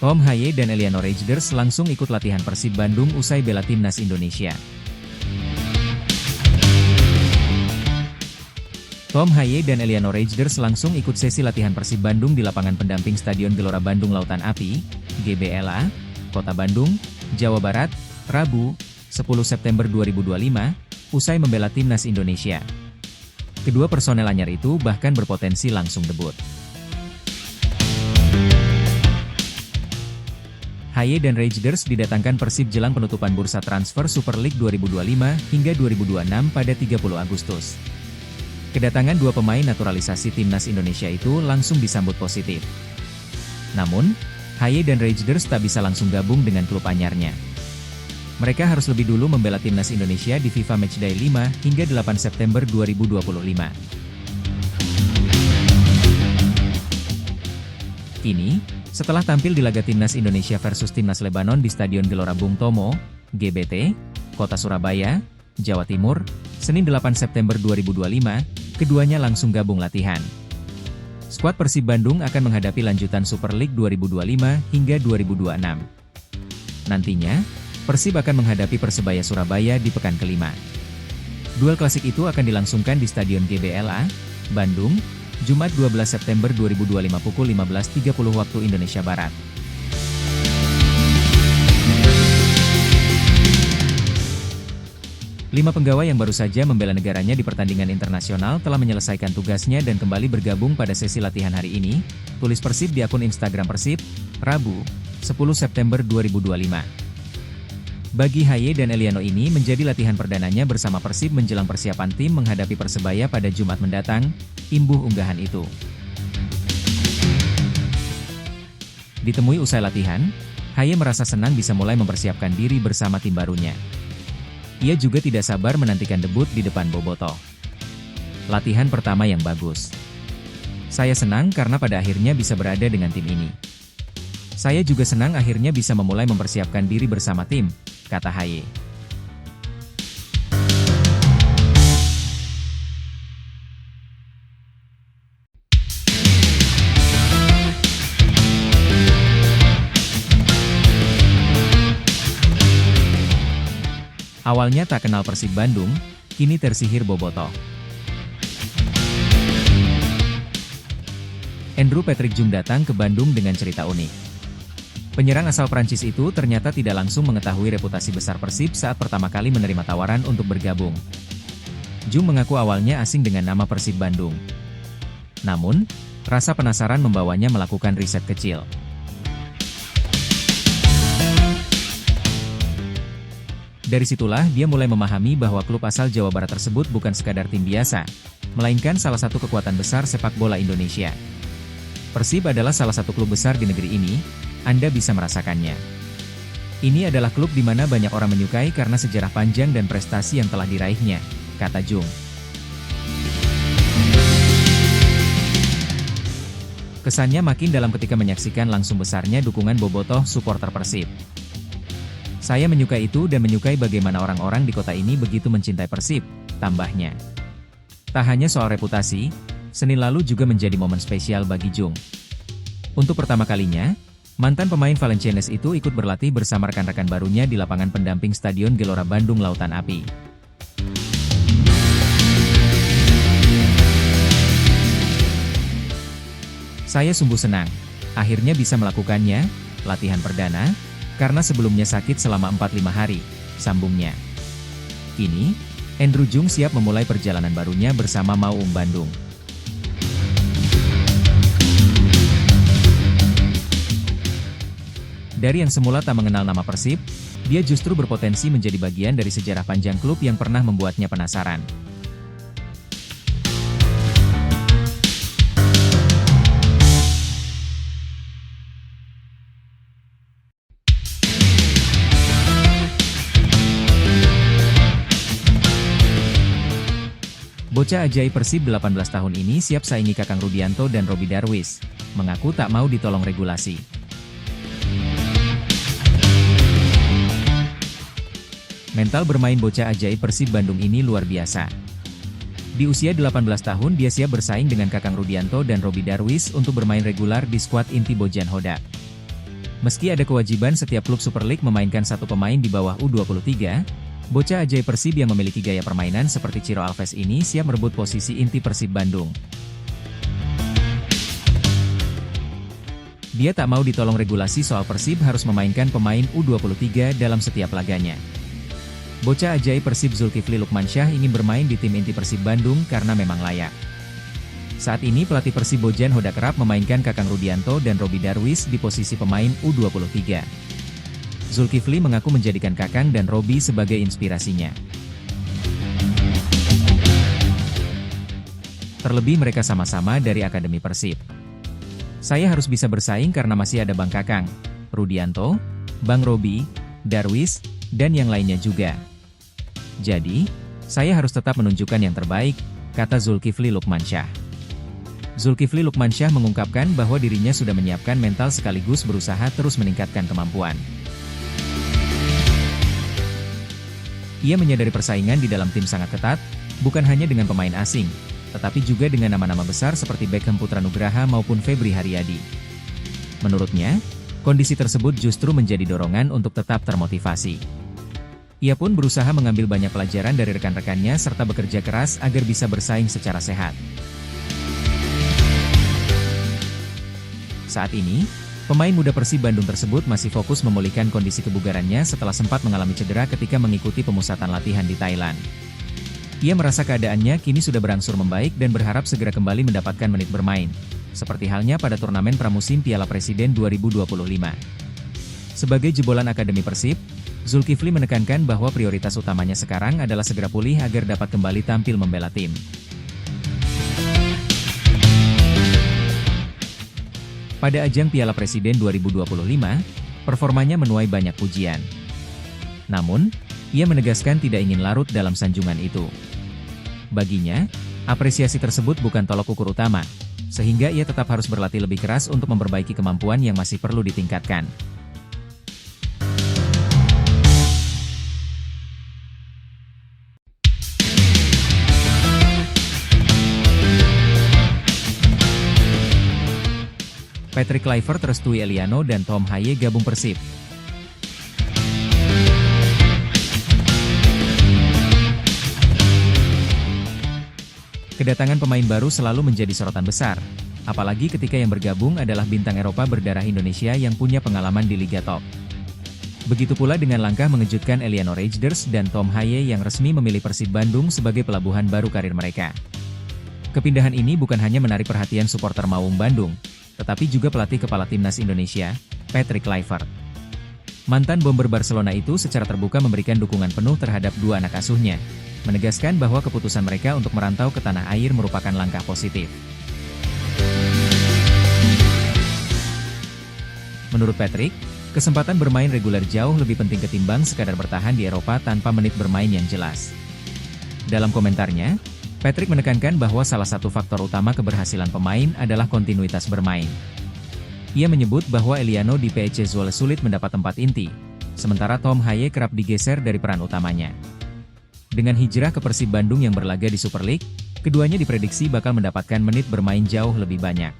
Tom Haye dan Eliano Rejders langsung ikut latihan Persib Bandung usai bela timnas Indonesia. Tom Haye dan Eliano Rejders langsung ikut sesi latihan Persib Bandung di lapangan pendamping Stadion Gelora Bandung Lautan Api, GBLA, Kota Bandung, Jawa Barat, Rabu, 10 September 2025, usai membela timnas Indonesia. Kedua personel anyar itu bahkan berpotensi langsung debut. Haye dan Rejders didatangkan Persib jelang penutupan bursa transfer Super League 2025 hingga 2026 pada 30 Agustus. Kedatangan dua pemain naturalisasi timnas Indonesia itu langsung disambut positif. Namun, Haye dan Rejders tak bisa langsung gabung dengan klub anyarnya. Mereka harus lebih dulu membela timnas Indonesia di FIFA Matchday 5 hingga 8 September 2025. Kini, setelah tampil di laga timnas Indonesia versus timnas Lebanon di Stadion Gelora Bung Tomo, GBT, Kota Surabaya, Jawa Timur, Senin 8 September 2025, keduanya langsung gabung latihan. Skuad Persib Bandung akan menghadapi lanjutan Super League 2025 hingga 2026. Nantinya, Persib akan menghadapi Persebaya Surabaya di pekan kelima. Duel klasik itu akan dilangsungkan di Stadion GBLA, Bandung, Jumat 12 September 2025 pukul 15.30 waktu Indonesia Barat. Lima pegawai yang baru saja membela negaranya di pertandingan internasional telah menyelesaikan tugasnya dan kembali bergabung pada sesi latihan hari ini, tulis Persib di akun Instagram Persib, Rabu, 10 September 2025. Bagi Haye dan Eliano ini menjadi latihan perdananya bersama Persib menjelang persiapan tim menghadapi Persebaya pada Jumat mendatang, imbuh unggahan itu. Ditemui usai latihan, Haye merasa senang bisa mulai mempersiapkan diri bersama tim barunya. Ia juga tidak sabar menantikan debut di depan Bobotoh. Latihan pertama yang bagus. Saya senang karena pada akhirnya bisa berada dengan tim ini. Saya juga senang akhirnya bisa memulai mempersiapkan diri bersama tim, kata Haye. Awalnya tak kenal Persib Bandung, kini tersihir Bobotoh. Andrew Patrick Jung datang ke Bandung dengan cerita unik. Penyerang asal Prancis itu ternyata tidak langsung mengetahui reputasi besar Persib saat pertama kali menerima tawaran untuk bergabung. Jung mengaku awalnya asing dengan nama Persib Bandung. Namun, rasa penasaran membawanya melakukan riset kecil. Dari situlah dia mulai memahami bahwa klub asal Jawa Barat tersebut bukan sekadar tim biasa, melainkan salah satu kekuatan besar sepak bola Indonesia. Persib adalah salah satu klub besar di negeri ini, Anda bisa merasakannya. Ini adalah klub di mana banyak orang menyukai karena sejarah panjang dan prestasi yang telah diraihnya, kata Jung. Kesannya makin dalam ketika menyaksikan langsung besarnya dukungan Bobotoh supporter Persib. Saya menyukai itu dan menyukai bagaimana orang-orang di kota ini begitu mencintai Persib, tambahnya. Tak hanya soal reputasi, Senin lalu juga menjadi momen spesial bagi Jung. Untuk pertama kalinya, mantan pemain Valenciennes itu ikut berlatih bersama rekan-rekan barunya di lapangan pendamping Stadion Gelora Bandung Lautan Api. Saya sungguh senang, akhirnya bisa melakukannya, latihan perdana, karena sebelumnya sakit selama 4-5 hari, sambungnya. Kini, Andrew Jung siap memulai perjalanan barunya bersama Maung Bandung. Dari yang semula tak mengenal nama Persib, dia justru berpotensi menjadi bagian dari sejarah panjang klub yang pernah membuatnya penasaran. Bocah ajaib Persib 18 tahun ini siap saingi Kakang Rudianto dan Robby Darwish, mengaku tak mau ditolong regulasi. Mental bermain bocah ajaib Persib Bandung ini luar biasa. Di usia 18 tahun dia siap bersaing dengan Kakang Rudianto dan Robby Darwish untuk bermain regular di skuad inti Bojan Hodak. Meski ada kewajiban setiap klub Super League memainkan satu pemain di bawah U23, bocah ajaib Persib yang memiliki gaya permainan seperti Ciro Alves ini siap merebut posisi inti Persib Bandung. Dia tak mau ditolong regulasi soal Persib harus memainkan pemain U23 dalam setiap laganya. Bocah ajaib Persib Zulkifli Lukmansyah ingin bermain di tim inti Persib Bandung karena memang layak. Saat ini pelatih Persib Bojan Hoda kerap memainkan Kakang Rudianto dan Robby Darwish di posisi pemain U23. Zulkifli mengaku menjadikan Kakang dan Robby sebagai inspirasinya. Terlebih mereka sama-sama dari Akademi Persib. Saya harus bisa bersaing karena masih ada Bang Kakang, Rudianto, Bang Robby, Darwish, dan yang lainnya juga. Jadi, saya harus tetap menunjukkan yang terbaik, kata Zulkifli Lukmansyah. Zulkifli Lukmansyah mengungkapkan bahwa dirinya sudah menyiapkan mental sekaligus berusaha terus meningkatkan kemampuan. Ia menyadari persaingan di dalam tim sangat ketat, bukan hanya dengan pemain asing, tetapi juga dengan nama-nama besar seperti Beckham Putra Nugraha maupun Febri Haryadi. Menurutnya, kondisi tersebut justru menjadi dorongan untuk tetap termotivasi. Ia pun berusaha mengambil banyak pelajaran dari rekan-rekannya serta bekerja keras agar bisa bersaing secara sehat. Saat ini, pemain muda Persib Bandung tersebut masih fokus memulihkan kondisi kebugarannya setelah sempat mengalami cedera ketika mengikuti pemusatan latihan di Thailand. Ia merasa keadaannya kini sudah berangsur membaik dan berharap segera kembali mendapatkan menit bermain, seperti halnya pada turnamen pramusim Piala Presiden 2025. Sebagai jebolan Akademi Persib, Zulkifli menekankan bahwa prioritas utamanya sekarang adalah segera pulih agar dapat kembali tampil membela tim. Pada ajang Piala Presiden 2025, performanya menuai banyak pujian. Namun, ia menegaskan tidak ingin larut dalam sanjungan itu. Baginya, apresiasi tersebut bukan tolok ukur utama, sehingga ia tetap harus berlatih lebih keras untuk memperbaiki kemampuan yang masih perlu ditingkatkan. Patrick Kluivert restui Eliano dan Tom Haye gabung Persib. Kedatangan pemain baru selalu menjadi sorotan besar, apalagi ketika yang bergabung adalah bintang Eropa berdarah Indonesia yang punya pengalaman di Liga Top. Begitu pula dengan langkah mengejutkan Eliano Reijnders dan Tom Haye yang resmi memilih Persib Bandung sebagai pelabuhan baru karir mereka. Kepindahan ini bukan hanya menarik perhatian supporter Maung Bandung, tetapi juga pelatih kepala timnas Indonesia, Patrick Kluivert. Mantan bomber Barcelona itu secara terbuka memberikan dukungan penuh terhadap dua anak asuhnya, menegaskan bahwa keputusan mereka untuk merantau ke tanah air merupakan langkah positif. Menurut Patrick, kesempatan bermain reguler jauh lebih penting ketimbang sekadar bertahan di Eropa tanpa menit bermain yang jelas. Dalam komentarnya, Patrick menekankan bahwa salah satu faktor utama keberhasilan pemain adalah kontinuitas bermain. Ia menyebut bahwa Eliano di PEC Zwolle sulit mendapat tempat inti, sementara Tom Haye kerap digeser dari peran utamanya. Dengan hijrah ke Persib Bandung yang berlaga di Super League, keduanya diprediksi bakal mendapatkan menit bermain jauh lebih banyak.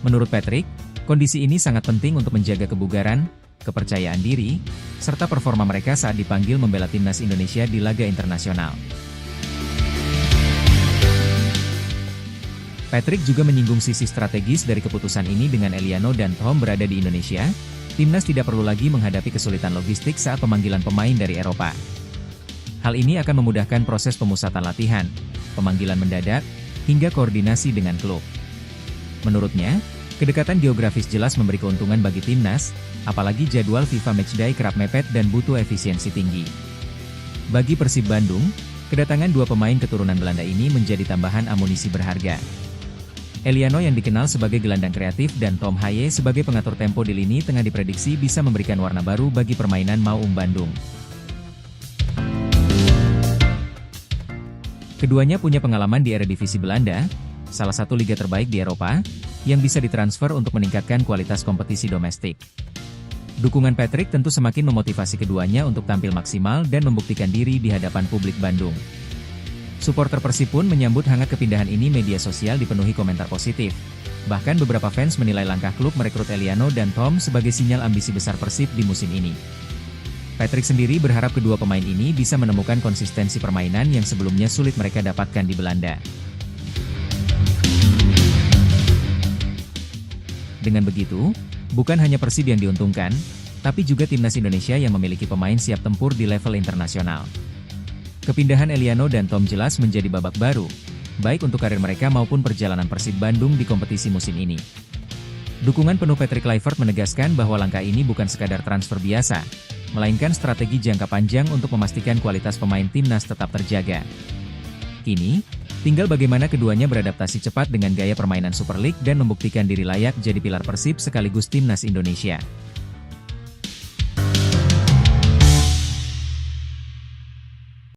Menurut Patrick, kondisi ini sangat penting untuk menjaga kebugaran, kepercayaan diri, serta performa mereka saat dipanggil membela timnas Indonesia di laga internasional. Patrick juga menyinggung sisi strategis dari keputusan ini. Dengan Eliano dan Tom berada di Indonesia, timnas tidak perlu lagi menghadapi kesulitan logistik saat pemanggilan pemain dari Eropa. Hal ini akan memudahkan proses pemusatan latihan, pemanggilan mendadak, hingga koordinasi dengan klub. Menurutnya, kedekatan geografis jelas memberi keuntungan bagi timnas, apalagi jadwal FIFA Matchday kerap mepet dan butuh efisiensi tinggi. Bagi Persib Bandung, kedatangan dua pemain keturunan Belanda ini menjadi tambahan amunisi berharga. Eliano yang dikenal sebagai gelandang kreatif dan Tom Haye sebagai pengatur tempo di lini tengah diprediksi bisa memberikan warna baru bagi permainan Maung Bandung. Keduanya punya pengalaman di Eredivisie Belanda, salah satu liga terbaik di Eropa, yang bisa ditransfer untuk meningkatkan kualitas kompetisi domestik. Dukungan Patrick tentu semakin memotivasi keduanya untuk tampil maksimal dan membuktikan diri di hadapan publik Bandung. Supporter Persib pun menyambut hangat kepindahan ini, media sosial dipenuhi komentar positif. Bahkan beberapa fans menilai langkah klub merekrut Eliano dan Tom sebagai sinyal ambisi besar Persib di musim ini. Patrick sendiri berharap kedua pemain ini bisa menemukan konsistensi permainan yang sebelumnya sulit mereka dapatkan di Belanda. Dengan begitu, bukan hanya Persib yang diuntungkan, tapi juga timnas Indonesia yang memiliki pemain siap tempur di level internasional. Kepindahan Eliano dan Tom jelas menjadi babak baru, baik untuk karir mereka maupun perjalanan Persib Bandung di kompetisi musim ini. Dukungan penuh Patrick Kluivert menegaskan bahwa langkah ini bukan sekadar transfer biasa, melainkan strategi jangka panjang untuk memastikan kualitas pemain timnas tetap terjaga. Kini, tinggal bagaimana keduanya beradaptasi cepat dengan gaya permainan Super League dan membuktikan diri layak jadi pilar Persib sekaligus timnas Indonesia.